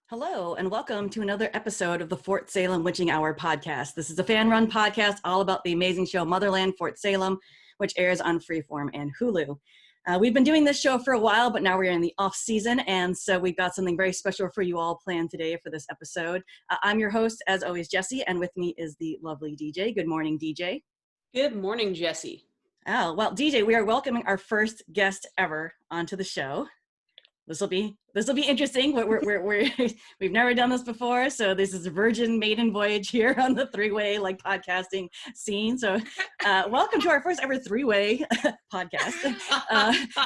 Hello, and welcome to another episode of the Fort Salem Witching Hour podcast. This is a fan-run podcast all about the amazing show Motherland, Fort Salem, which airs on Freeform and Hulu. We've been doing this show for a while, but now we're in the off-season, and so we've got something very special for you all planned today for this episode. I'm your host, as always, Jessie, and with me is the lovely DJ. Good morning, DJ. Good morning, Jessie. Oh, well, DJ, we are welcoming our first guest ever onto the show. This will be interesting. We've never done this before, so this is a virgin maiden voyage here on the three-way podcasting scene. So, welcome to our first ever three-way podcast.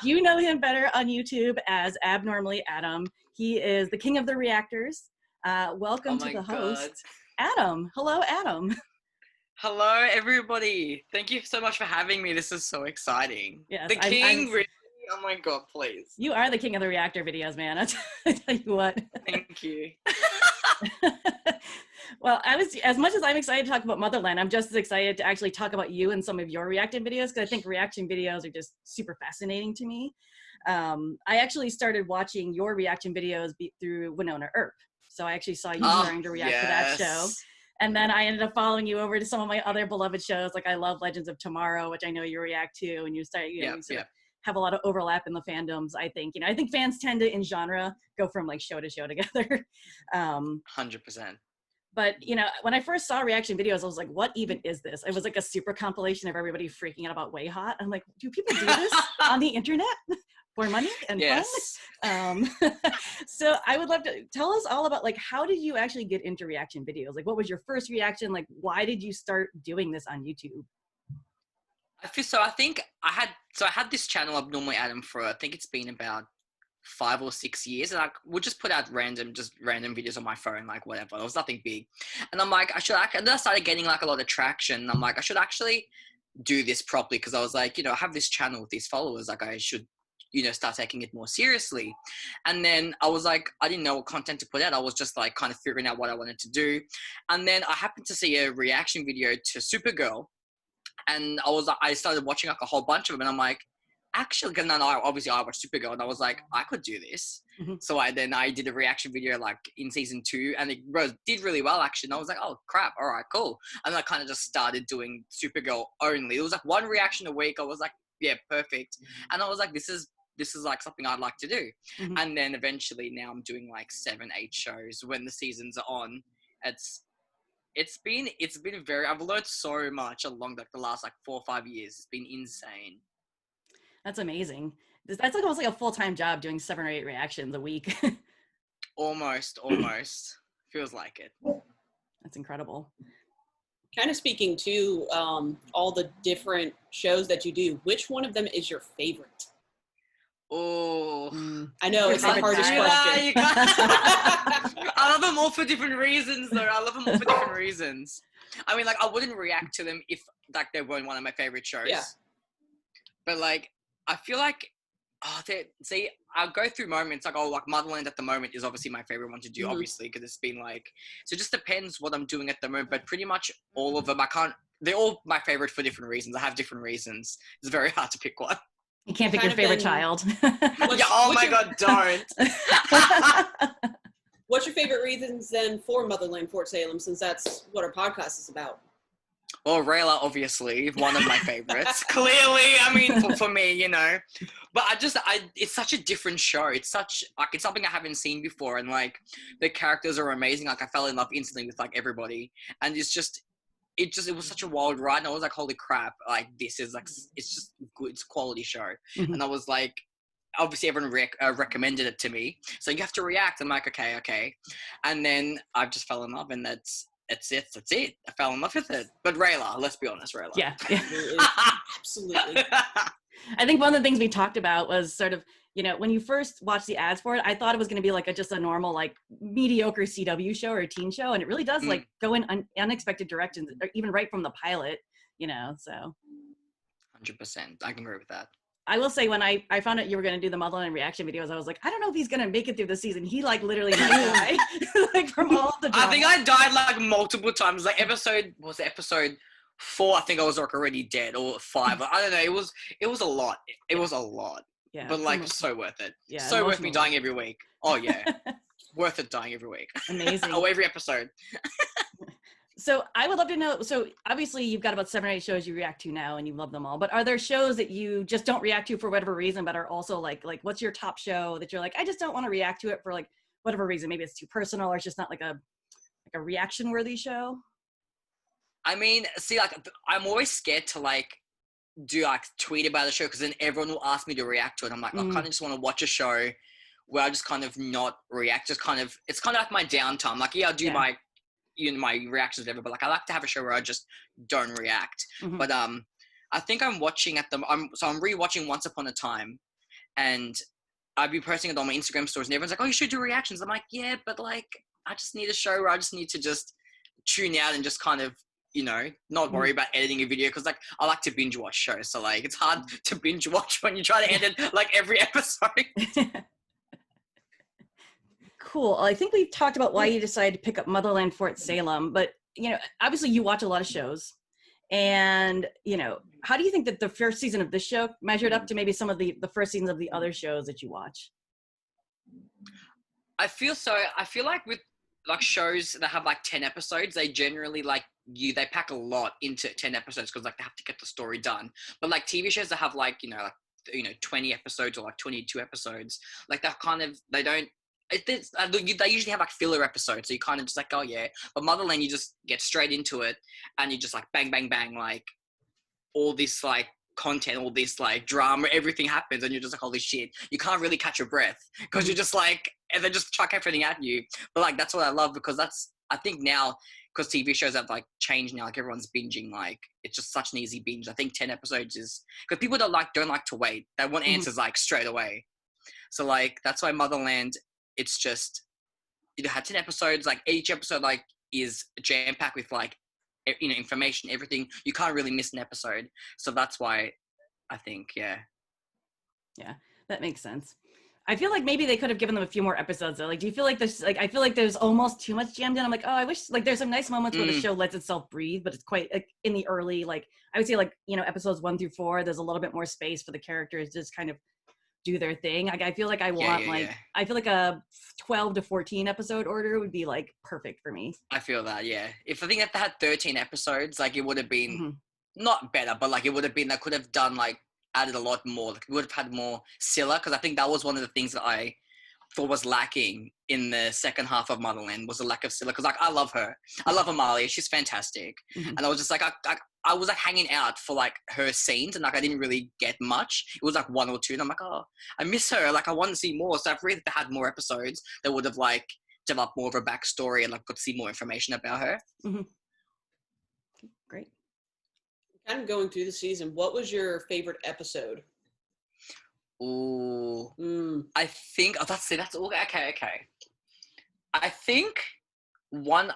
You know him better on YouTube as AbnormallyAdam. He is the king of the reactors. Welcome to the host, Adam. Hello, Adam. Hello, everybody. Thank you so much for having me. This is so exciting. Yes, the king. Really? Oh my god, please. You are the king of the reactor videos, man. I tell you what. Thank you. Well, as much as I'm excited to talk about Motherland, I'm just as excited to actually talk about you and some of your reaction videos, because I think reaction videos are just super fascinating to me. I actually started watching your reaction videos through Winona Earp. So I actually saw you starting to react to that show. And then I ended up following you over to some of my other beloved shows. Like I love Legends of Tomorrow, which I know you react to, and you start, have a lot of overlap in the fandoms. I think, I think fans tend to, in genre, go from like show to show together. 100%. But, when I first saw reaction videos, I was like, what even is this? It was like a super compilation of everybody freaking out about Way Hot. I'm like, do people do this on the internet for money and fun? So I would love to tell us all about how did you actually get into reaction videos? Like, what was your first reaction? Like, why did you start doing this on YouTube? I had this channel AbnormallyAdam for, I think it's been about 5 or 6 years, and we'll just put out random videos on my phone, like whatever. It was nothing big, and I'm like, and then I started getting like a lot of traction. And I'm like, I should actually do this properly, because I was like, I have this channel with these followers, like I should, start taking it more seriously. And then I was like, I didn't know what content to put out. I was just like kind of figuring out what I wanted to do, and then I happened to see a reaction video to Supergirl. And I started watching like a whole bunch of them, and I'm like, actually, because obviously I watched Supergirl, and I was like, I could do this. Mm-hmm. So I did a reaction video like in season 2, and it did really well actually. And I was like, oh crap, all right, cool. And I kind of just started doing Supergirl only. It was like one reaction a week. I was like, yeah, perfect. And I was like, this is like something I'd like to do. Mm-hmm. And then eventually now I'm doing like 7-8 shows when the seasons are on. It's been I've learned so much along the last 4 or 5 years. It's been insane. That's amazing. That's almost like a full-time job doing 7 or 8 reactions a week. Almost. Feels like it. That's incredible. Kind of speaking to all the different shows that you do, which one of them is your favorite? Oh, I know it's the hardest question. I love them all for different reasons, though. I mean, I wouldn't react to them if they weren't one of my favorite shows. Yeah. But I feel like, I'll go through moments Motherland at the moment is obviously my favorite one to do, obviously, because it's been so it just depends what I'm doing at the moment. But pretty much all of them, they're all my favorite for different reasons. I have different reasons. It's very hard to pick one. You can't pick your favorite child. God, don't. What's your favorite reasons then for Motherland, Fort Salem, since that's what our podcast is about? Well, Raylla, obviously, one of my favorites. Clearly, I mean, for me, But it's such a different show. It's it's something I haven't seen before, and the characters are amazing. I fell in love instantly with everybody, and it was such a wild ride, and I was like, holy crap, this is it's just good, it's a quality show. Mm-hmm. And I was like, obviously everyone recommended it to me, so you have to react. I'm like, okay. And then I just fell in love, and that's it. I fell in love with it. But Raylla, let's be honest, Raylla. Yeah. Absolutely. I think one of the things we talked about was sort of, when you first watched the ads for it, I thought it was going to be just a normal, mediocre CW show or a teen show. And it really does go in unexpected directions, even right from the pilot, so. 100%. I can agree with that. I will say when I found out you were going to do the Motherland reaction videos, I was like, I don't know if he's going to make it through the season. He literally might die. From all the drama. I think I died multiple times. Episode 4, I think I was already dead, or 5. I don't know. It was a lot. It was a lot. Yeah. But so worth it. Yeah. So worth me dying every week. Oh yeah. worth it dying every week. Amazing. Or every episode. So I would love to know, so obviously you've got about 7 or 8 shows you react to now and you love them all, but are there shows that you just don't react to for whatever reason, but are also like what's your top show that you're like, I just don't want to react to it for like whatever reason? Maybe it's too personal or it's just not like a reaction worthy show? I mean, see, like, I'm always scared to like do like tweet about a show because then everyone will ask me to react to it. I'm like, I kind of just want to watch a show where I just kind of not react, just kind of, it's kind of like my downtime. Like, yeah, I'll do my reactions, whatever, but like I like to have a show where I just don't react. But I think I'm watching I'm rewatching Once Upon a Time, and I'd be posting it on my Instagram stories, and everyone's like, oh, you should do reactions. I'm like, yeah, but like I just need a show where I just need to just tune out and just kind of, you know, not worry about editing a video, because like I like to binge watch shows, so like it's hard to binge watch when you try to edit like every episode. Cool. I think we've talked about why you decided to pick up Motherland Fort Salem, but you know, obviously you watch a lot of shows, and you know, how do you think that the first season of this show measured up to maybe some of the first seasons of the other shows that you watch? I feel like with like shows that have like 10 episodes, they generally they pack a lot into 10 episodes because like they have to get the story done. But like TV shows that have like, 20 episodes or like 22 episodes, like that kind of, they usually have like filler episodes, so you kind of just like, oh yeah. But Motherland, you just get straight into it and you just like bang bang bang, like all this like content, all this like drama, everything happens, and you're just like, holy shit, you can't really catch your breath because you're just like, and they just chuck everything at you. But like that's what I love, because I think now, because TV shows have like changed now, like everyone's binging, like it's just such an easy binge. I think 10 episodes is, because people don't like to wait, they want answers like straight away. So like that's why Motherland, it's just, it had 10 episodes, like each episode like is jam-packed with like, information, everything. You can't really miss an episode. So that's why I think, yeah, that makes sense. I feel like maybe they could have given them a few more episodes though. Like, do you feel like there's like, I feel like there's almost too much jammed in. I'm like, oh, I wish, like there's some nice moments where the show lets itself breathe, but it's quite like in the early, like I would say like, episodes 1 through 4, there's a little bit more space for the characters to just kind of do their thing. Like I feel like I feel like a 12 to 14 episode order would be like perfect for me. I feel that, yeah. If I think if they had 13 episodes, like it would have been not better, but like it would have been, they could have done like added a lot more. Like we would have had more Scylla, because I think that was one of the things that I thought was lacking in the second half of Motherland, was the lack of Scylla. Because like I love her, I love Amalia, she's fantastic, and I was just like I was like hanging out for like her scenes, and like I didn't really get much. It was like 1 or 2, and I'm like, oh, I miss her. Like I want to see more. So if we had more episodes, that would have like developed more of a backstory and like got to see more information about her. Great. Kind of going through the season, what was your favorite episode? Ooh, I think that's all. Okay. I think one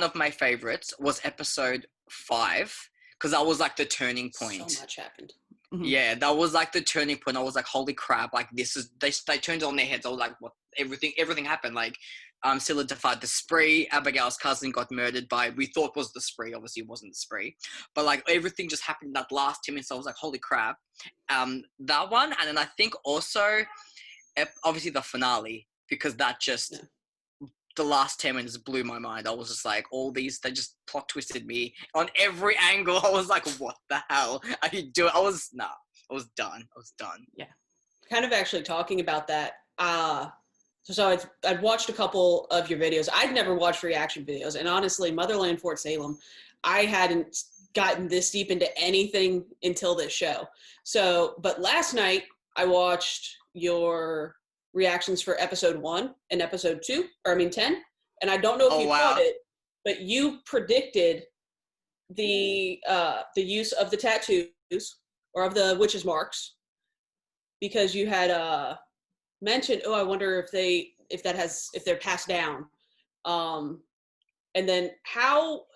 of my favorites was episode 5, because that was like the turning point. So much happened. Yeah, that was like the turning point. I was like, holy crap! Like this is, they turned it on their heads. I was like, what? Everything happened. Like, Scylla defied the spree. Abigail's cousin got murdered by, we thought was the spree. Obviously, it wasn't the spree. But like everything just happened in that last 10 minutes. I was like, holy crap! That one, and then I think also, obviously the finale, because that just. Yeah. The last 10 minutes blew my mind. I was just like, they just plot twisted me on every angle. I was like, what the hell are you doing? I was done. Yeah. Kind of actually talking about that. So I'd watched a couple of your videos. I'd never watched reaction videos. And honestly, Motherland Fort Salem, I hadn't gotten this deep into anything until this show. So, but last night I watched your reactions for episode 1 and episode 10, and I don't know if you caught it, but you predicted the use of the tattoos or of the witch's marks, because you had mentioned, I wonder if they're passed down, and then how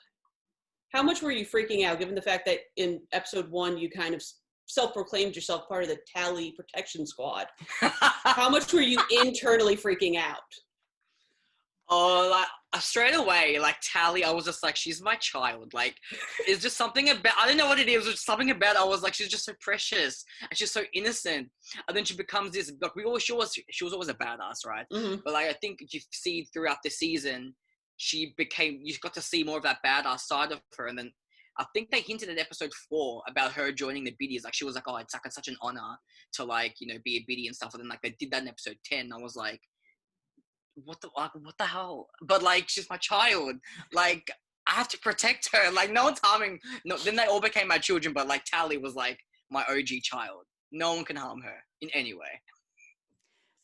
much were you freaking out, given the fact that in episode 1 you kind of self-proclaimed yourself part of the Tally Protection Squad? How much were you internally freaking out? Oh, straight away, like Tally, I was just like, she's my child. Like, it's just something about, I don't know what it is, just something about I was like, she's just so precious and she's so innocent. And then she becomes this, like, she was always a badass, right? Mhm. But like, I think you see throughout the season, you got to see more of that badass side of her. And then I think they hinted at episode 4 about her joining the biddies. Like, she was like, oh, it's like such an honor to, like, you know, be a biddy and stuff. And then like they did that in episode 10. I was like, what the hell? But like, she's my child. Like, I have to protect her. Like, no one's harming. No, then they all became my children. But like, Tally was like my OG child. No one can harm her in any way.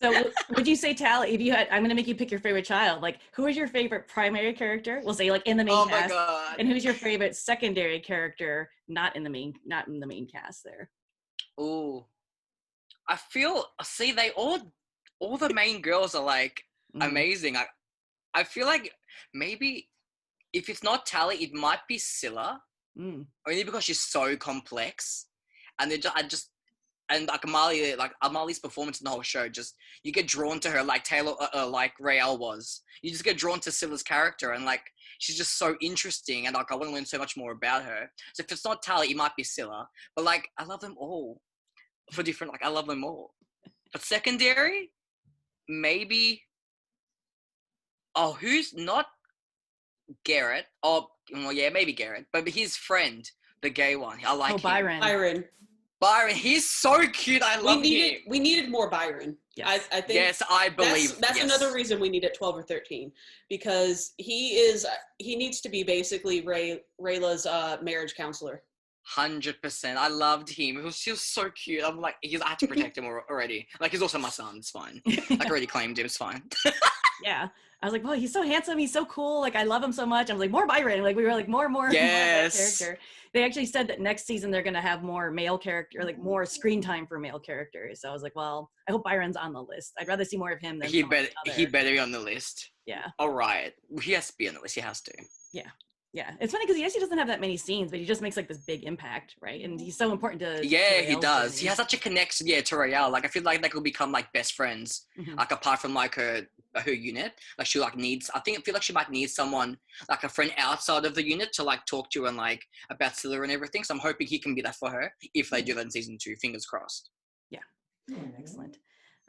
So would you say, Tally, if you had, I'm going to make you pick your favorite child. Like, who is your favorite primary character? We'll say like in the main cast. Oh my God. And who's your favorite secondary character? Not in the main cast there. Oh, I feel, see, they all the main girls are like amazing. I feel like maybe if it's not Tally, it might be Scylla. Only because she's so complex. And and like Amalie's performance in the whole show, just you get drawn to her like like Raylla was. You just get drawn to Scylla's character, and like she's just so interesting, and like I want to learn so much more about her. So if it's not Tally, it might be Scylla. But like I love them all for different. Like I love them all. But secondary, maybe. Oh, who's not Garrett? Oh, well, yeah, maybe Garrett, but his friend, the gay one. I like him. Byron, he's so cute. I love him. We needed more Byron. Yes. I think. Yes, I believe. That's another reason we need it 12 or 13, because he needs to be basically Rayla's marriage counselor. 100%. I loved him. He was so cute. I'm like, I had to protect him already. Like, he's also my son. It's fine. Like, I already claimed him. It's fine. Yeah. I was like, well, he's so handsome. He's so cool. Like, I love him so much. I was like, more Byron. Like, we were like, more Yes. more of that character. They actually said that next season they're going to have more male character, like more screen time for male characters. So I was like, well, I hope Byron's on the list. I'd rather see more of him than he better be on the list. Yeah. All right. He has to be on the list. He has to. Yeah. Yeah. It's funny because he actually doesn't have that many scenes, but he just makes like this big impact, right? And he's so important to he does. Journey. He has such a connection, to Raylla. Like, I feel like they could become like best friends. Like, apart from like her unit, like she like needs. I feel like she might need someone like a friend outside of the unit to like talk to and like about Scylla and everything. So I'm hoping he can be that for her if they do that in season 2. Fingers crossed. Yeah. Excellent.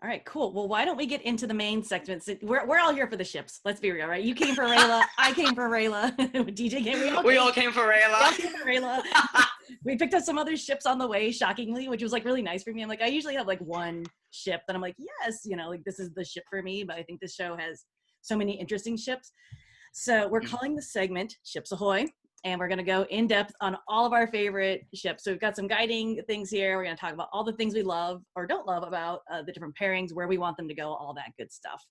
All right, cool. Well, why don't we get into the main segments? We're all here for the ships. Let's be real, right? You came for Raylla. I came for Raylla. DJ came. We all came for Raylla. We picked up some other ships on the way, shockingly, which was like really nice for me. I'm like, I usually have like one ship that I'm like, yes, like this is the ship for me. But I think this show has so many interesting ships. So we're calling the segment Ships Ahoy. And we're going to go in depth on all of our favorite ships. So we've got some guiding things here. We're going to talk about all the things we love or don't love about the different pairings, where we want them to go, all that good stuff.